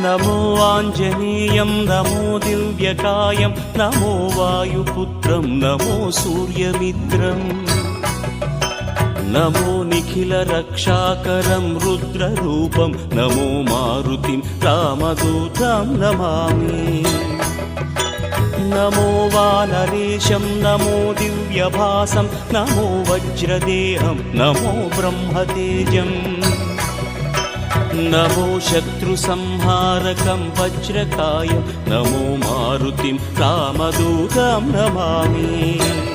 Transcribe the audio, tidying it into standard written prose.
नमो आञ्जनेयं नमो दिव्यकायं नमो वायुपुत्रं नमो सूर्यमित्रम् नमो निखिलरक्षाकरं रुद्ररूपं नमो मारुतिं रामदूतं Namami नमो वानरेशं नमो दिव्यभासं नमो वज्रदेहं नमो ब्रह्मतेजम् नमो शत्रुसंहारकं वज्रकायं नमो मारुतिं रामदूतं Namami